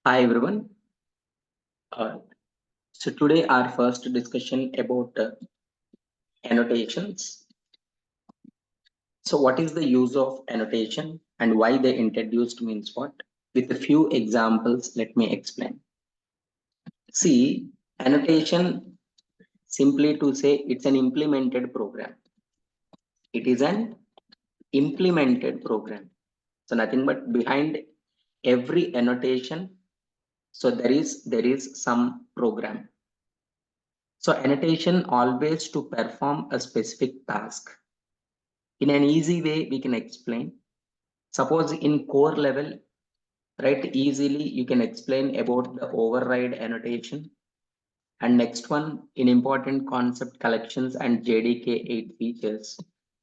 Hi everyone. Uh, so today our first discussion about annotations. So what is the use of annotation and why they introduced means what? With a few examples, let me explain. See, annotation simply to say it's an implemented program. It is an implemented program. So nothing but behind every annotation, so there is some program. So annotation always to perform a specific task. In an easy way, we can explain. Suppose in core level, right, easily you can explain about the override annotation. And next one, in important concept collections and JDK 8 features,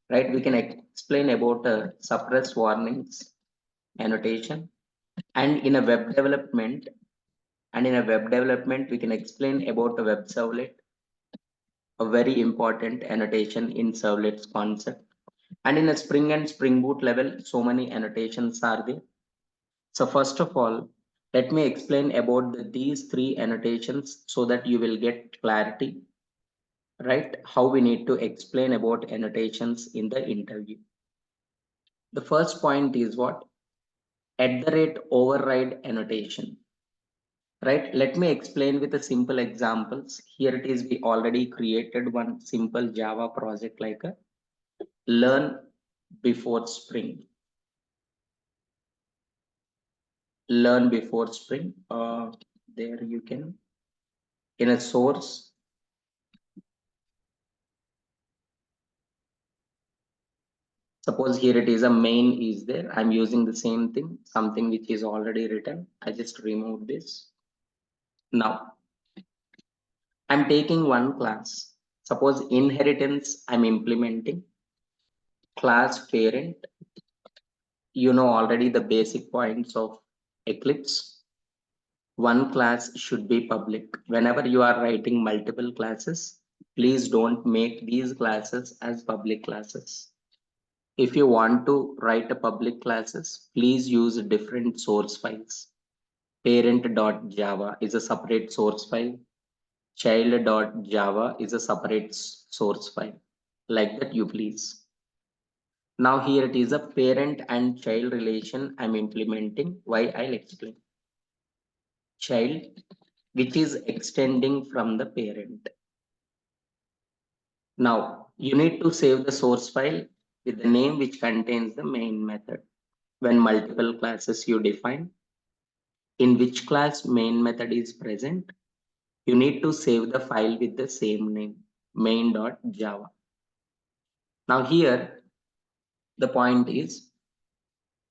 right, we can explain about suppress warnings annotation. And in a web development, we can explain about a web servlet, a very important annotation in servlets concept. And in a Spring and Spring Boot level, so many annotations are there. So first of all, let me explain about these three annotations so that you will get clarity, right? How we need to explain about annotations in the interview. The first point is what? At the rate override annotation, right? Let me explain with a simple examples. Here it is, we already created one simple Java project like a learn before spring. Learn before spring. There you can, in a source, suppose here it is a main is there. I'm using the same thing, something which is already written. I just remove this. Now I'm taking one class. Suppose inheritance I'm implementing, class parent. You know already the basic points of Eclipse. One class should be public. Whenever you are writing multiple classes, please don't make these classes as public classes. If you want to write a public classes, please use different source files. Parent.java is a separate source file. Child.java is a separate source file. Like that you please. Now here it is a parent and child relation I'm implementing. Why I'll explain. Child, which is extending from the parent. Now you need to save the source file with the name which contains the main method. When multiple classes you define, in which class main method is present, you need to save the file with the same name, main.java. Now here, the point is,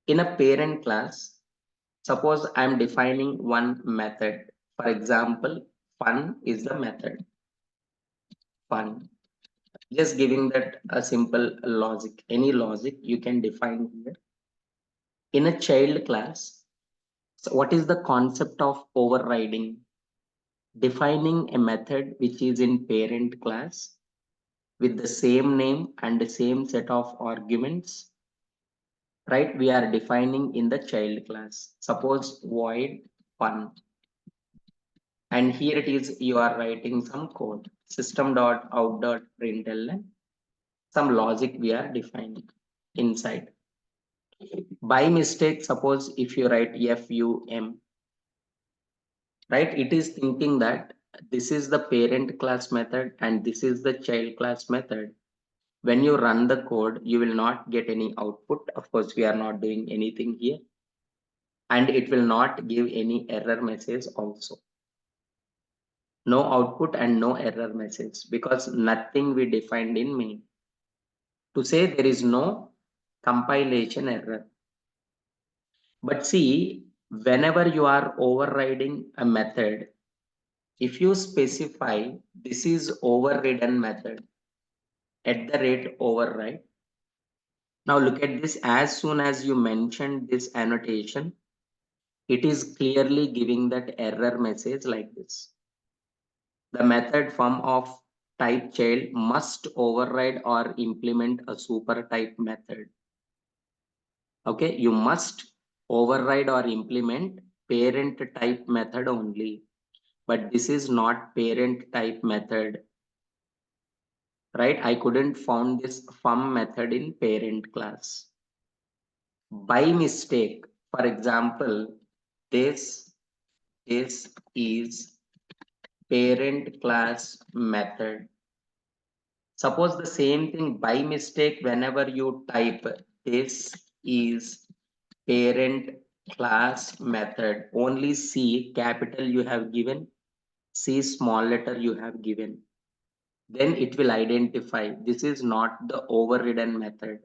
in a parent class, suppose I'm defining one method. For example, fun is the method, fun. Just giving that a simple logic, any logic you can define here. In a child class, so what is the concept of overriding? Defining a method which is in parent class with the same name and the same set of arguments, right? We are defining in the child class. Suppose void fun, and here it is, you are writing some code, system.out.println, some logic we are defining inside. By mistake, suppose if you write fum, right, it is thinking that this is the parent class method and this is the child class method. When you run the code, you will not get any output. Of course, we are not doing anything here, and it will not give any error message also. No output and no error message because nothing we defined in main. To say there is no compilation error. But see, whenever you are overriding a method, if you specify this is overridden method at the rate override. Now look at this, as soon as you mentioned this annotation, it is clearly giving that error message like this. The method form of type child must override or implement a super type method. Okay, you must override or implement parent type method only, but this is not parent type method, right? I couldn't found this fum method in parent class. By mistake, for example, this is parent class method. Suppose the same thing by mistake, whenever you type this is parent class method, only C capital you have given, C small letter you have given, then it will identify this is not the overridden method.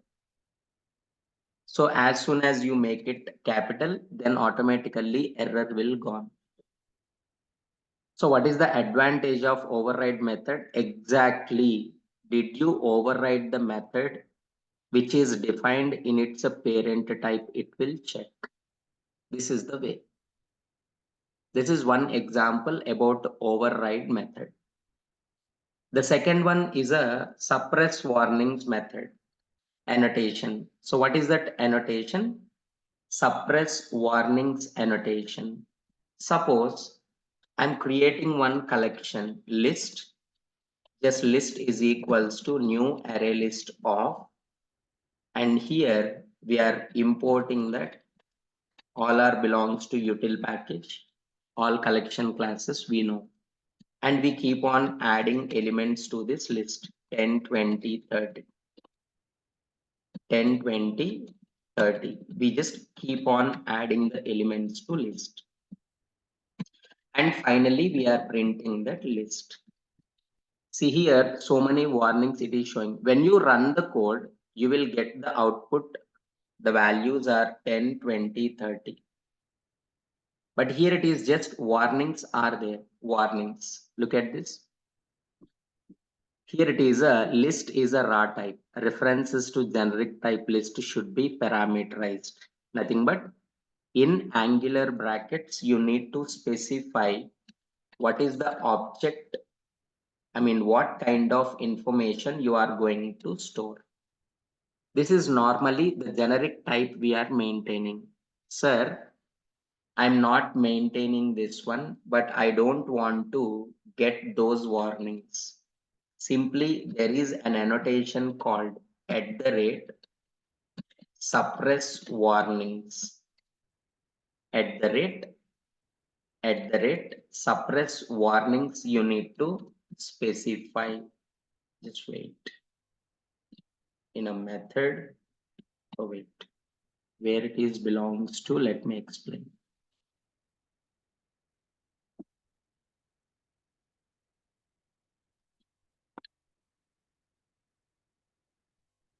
So as soon as you make it capital, then automatically error will gone. So what is the advantage of override method? Exactly. Did you override the method which is defined in its a parent type? It will check. This is the way. This is one example about override method. The second one is a suppress warnings method, annotation. So what is that annotation? Suppress warnings annotation. Suppose I'm creating one collection list. Just list is equals to new array list of, and here we are importing that all are belongs to util package, all collection classes we know, and we keep on adding elements to this list 10, 20, 30, 10, 20, 30. We just keep on adding the elements to list, and finally we are printing that list. See here, so many warnings it is showing. When you run the code, you will get the output. The values are 10, 20, 30. But here it is just warnings are there. Warnings. Look at this. Here it is a list is a raw type. References to generic type list should be parameterized. Nothing but in angular brackets, you need to specify what is the object. I mean, what kind of information you are going to store. This is normally the generic type we are maintaining. Sir, I'm not maintaining this one, but I don't want to get those warnings. Simply, there is an annotation called at the rate suppress warnings. At the rate suppress warnings, you need to specify. Just wait. In a method, oh wait, where it is belongs to, let me explain.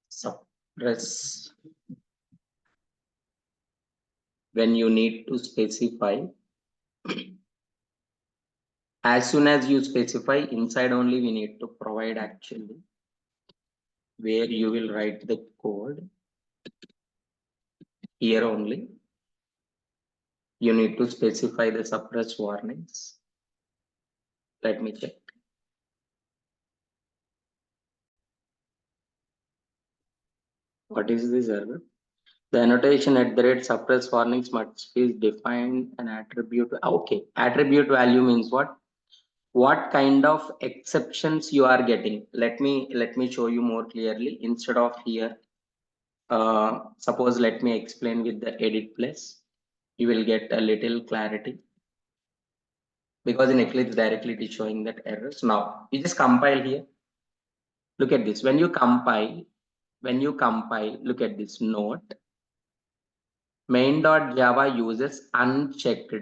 Suppress, when you need to specify, as soon as you specify inside only we need to provide actually where you will write the code. Here only you need to specify the suppress warnings. Let me check. What is this error? The annotation at the rate suppress warnings must be defined an attribute. Okay, attribute value means what? What kind of exceptions you are getting? Let me show you more clearly. Instead of here, suppose let me explain with the edit plus. You will get a little clarity, because in Eclipse directly it is showing that errors. Now you just compile here. Look at this. When you compile, look at this note. Main.java uses unchecked,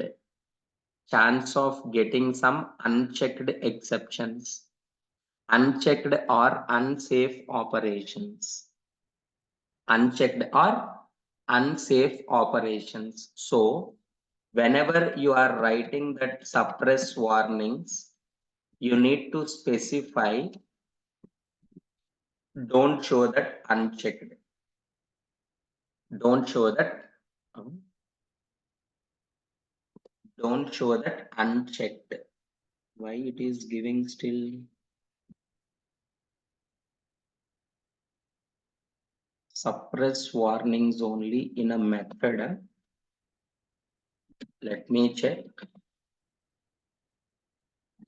chance of getting some unchecked exceptions, unchecked or unsafe operations, unchecked or unsafe operations. So whenever you are writing that suppress warnings, you need to specify don't show that unchecked. Don't show that don't show that unchecked. Why it is giving still suppress warnings only in a method? Let me check.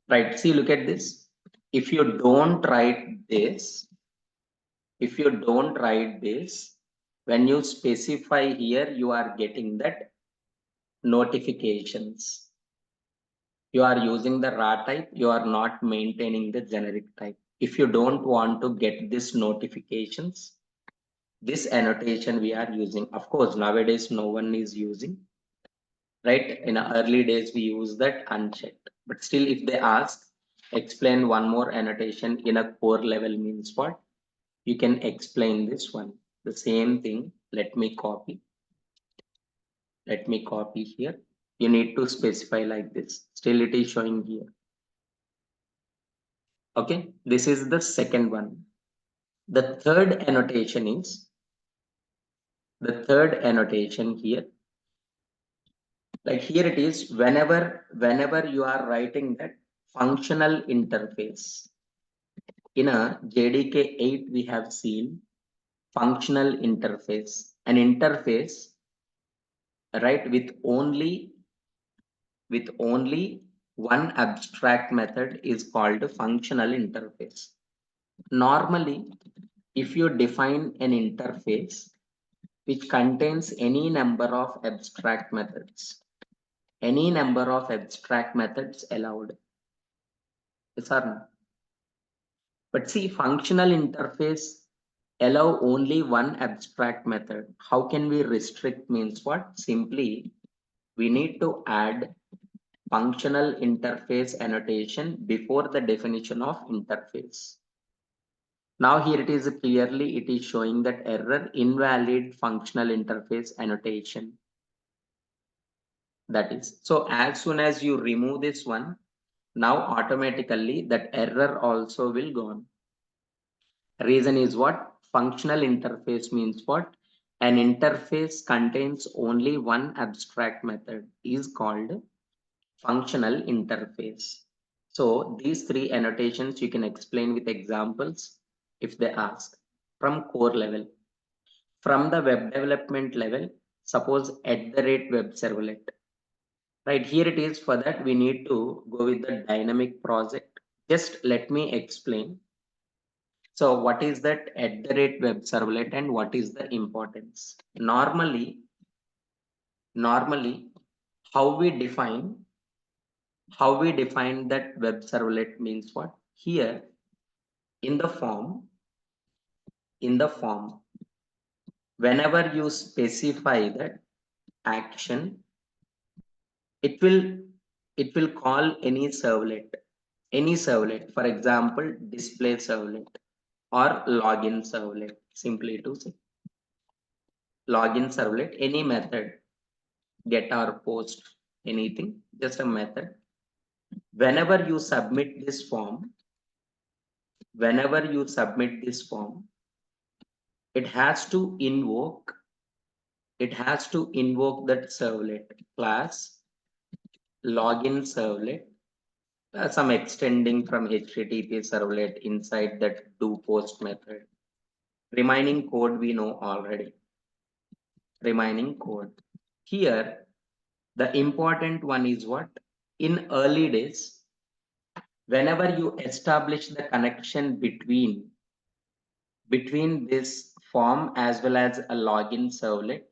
Right, see, look at this. If you don't write this, if you don't write this, when you specify here, you are getting that notifications. You are using the raw type, you are not maintaining the generic type. If you don't want to get this notifications, this annotation we are using. Of course, nowadays no one is using, right? In early days, we use that unchecked. But still, if they ask, explain one more annotation in a core level means what? You can explain this one. The same thing. Let me copy. Let me copy here. You need to specify like this. Still, it is showing here. Okay, this is the second one. The third annotation here, like here it is, whenever you are writing that functional interface. In a JDK 8, we have seen functional interface, an interface, right, with only one abstract method is called a functional interface. Normally, if you define an interface which contains any number of abstract methods, allowed. Yes or no? But see, functional interface allow only one abstract method. How can we restrict means what? Simply, we need to add functional interface annotation before the definition of interface. Now here it is showing that error, invalid functional interface annotation. That is, so as soon as you remove this one, now automatically that error also will go on. Reason is what? Functional interface means what? An interface contains only one abstract method is called functional interface. So these three annotations you can explain with examples if they ask. From core level. From the web development level, suppose @web servlet. Right, here it is. For that we need to go with the dynamic project. Just let me explain. So what is that @web servlet and what is the importance? Normally, how we define that web servlet means what? Here in the form, whenever you specify that action, it will call any servlet. For example, display servlet or login servlet. Simply to say login servlet, any method, get or post, anything, just a method. Whenever you submit this form, it has to invoke that servlet class login servlet, some extending from HTTP servlet inside that do post method. Remaining code we know already. Here, the important one is what? In early days, whenever you establish the connection between this form as well as a login servlet,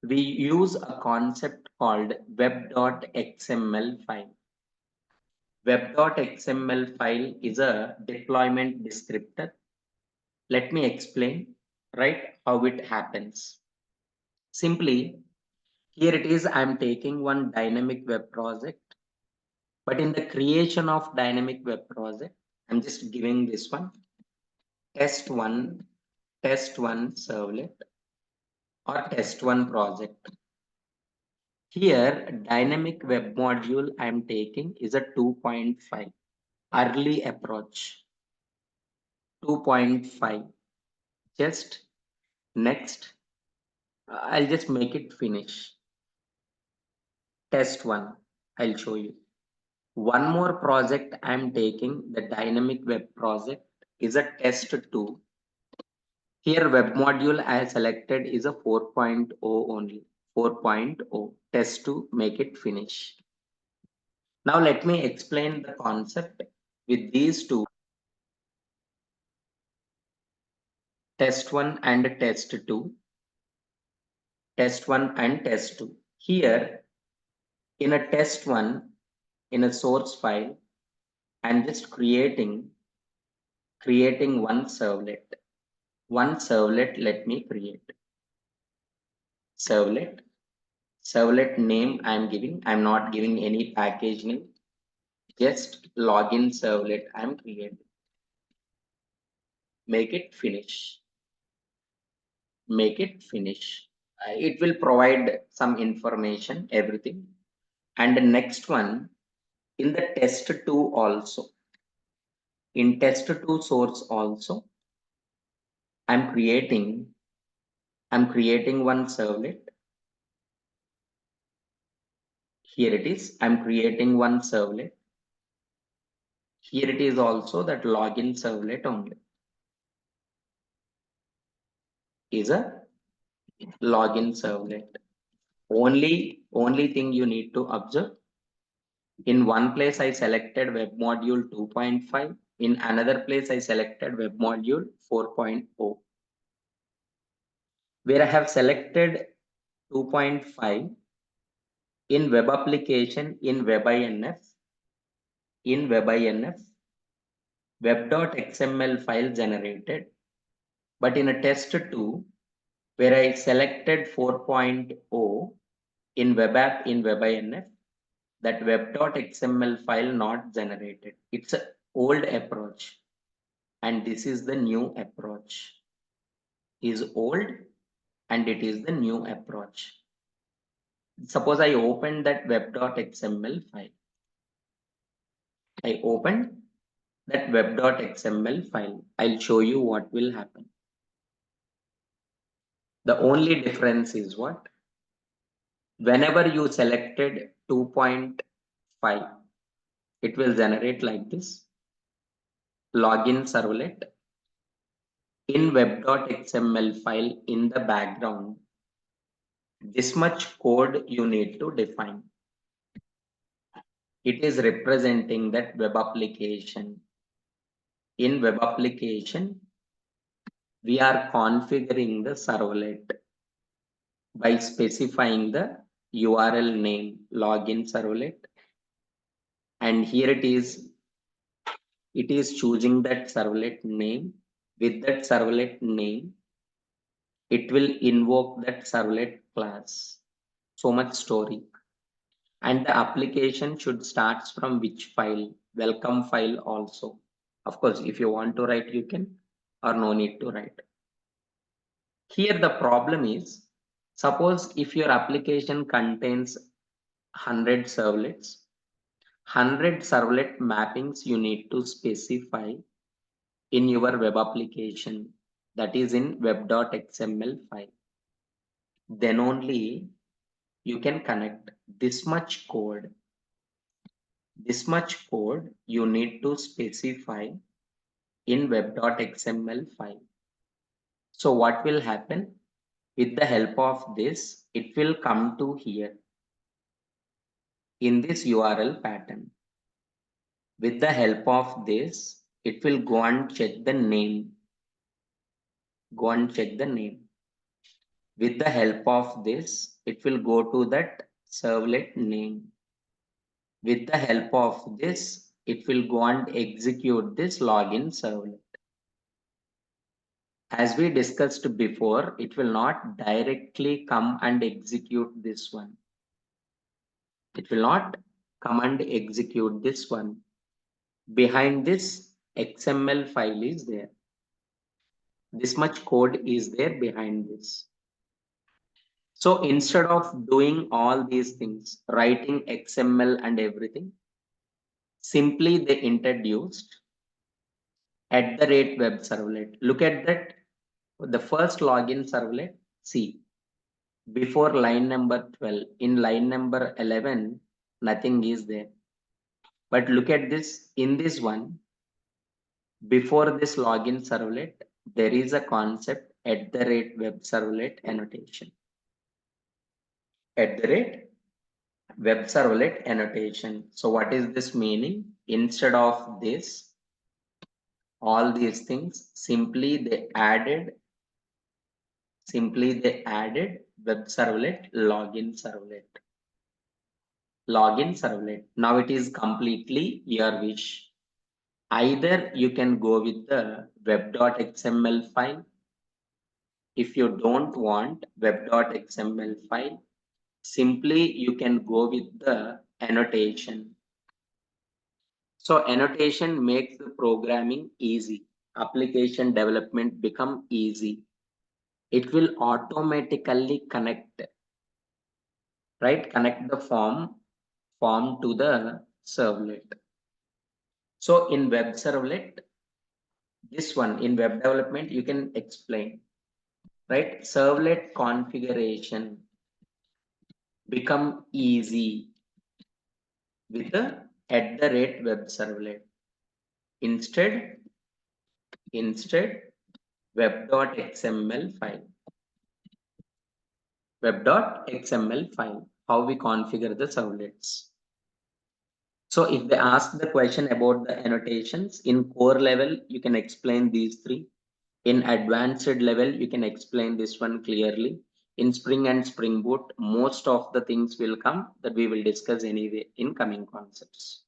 we use a concept called web.xml file. Web.xml file is a deployment descriptor. Let me explain, right, how it happens. Simply, here it is, I'm taking one dynamic web project, but in the creation of dynamic web project, I'm just giving this one, test1 servlet or test1 project. Here, dynamic web module I'm taking is a 2.5, early approach, 2.5. Just next, I'll just make it finish. Test1, I'll show you. One more project I'm taking, the dynamic web project, is a test2. Here web module I selected is a 4.0 only, 4.0. test2, make it finish. Now let me explain the concept with these two, test1 and test2, test1 and test2. Here in a test1, in a source file, I'm just creating one servlet. One servlet, let me create servlet. Servlet name I'm giving. I'm not giving any package name. Just login servlet I'm creating. Make it finish. Make it finish. It will provide some information, everything. And the next one, in the test2 also. In test2 source also, I'm creating one servlet. Here it is. I'm creating one servlet. Here it is also that login servlet only. Is a login servlet. Only thing you need to observe. In one place I selected web module 2.5. In another place I selected web module 4.0. Where I have selected 2.5 in web application in webinf, web.xml file generated. But in a test2, where I selected 4.0 in web app in webinf, that web.xml file not generated. It's an old approach, and this is the new approach. Is old and it is the new approach. Suppose I opened that web.xml file. I opened that web.xml file. I'll show you what will happen. The only difference is what? Whenever you selected 2.5, it will generate like this. Login servlet in web.xml file in the background. This much code you need to define. It is representing that web application. In web application, we are configuring the servlet by specifying the URL name login servlet, and here it is choosing that servlet name. With that servlet name, it will invoke that servlet class. So much story. And the application should start from which file? Welcome file also. Of course, if you want to write, you can, or no need to write. Here the problem is, suppose if your application contains 100 servlets, 100 servlet mappings you need to specify in your web application, that is in web.xml file. Then only you can connect this much code. This much code you need to specify in web.xml file. So what will happen? With the help of this, it will come to here in this URL pattern. With the help of this, it will go and check the name. Go and check the name. With the help of this, it will go to that servlet name. With the help of this, it will go and execute this login servlet. As we discussed before, it will not directly come and execute this one. It will not come and execute this one. Behind this XML file is there. This much code is there behind this. So instead of doing all these things, writing XML and everything, simply they introduced @web servlet. Look at that. The first login servlet, see, before line number 12, in line number 11, nothing is there. But look at this, in this one, before this login servlet, there is a concept @web servlet annotation. web servlet annotation. So what is this meaning? Instead of this, all these things, simply they added web servlet, login servlet. Now it is completely your wish. Either you can go with the web.xml file. If you don't want web.xml file, simply you can go with the annotation. So annotation makes the programming easy. Application development become easy. It will automatically connect, right? Connect the form to the servlet. So in web servlet, this one in web development, you can explain, right? Servlet configuration become easy with the @web servlet. Instead web.xml file. Web.xml file, how we configure the servlets. So if they ask the question about the annotations, in core level, you can explain these three. In advanced level, you can explain this one clearly. In Spring and Spring Boot, most of the things will come that we will discuss anyway in coming concepts.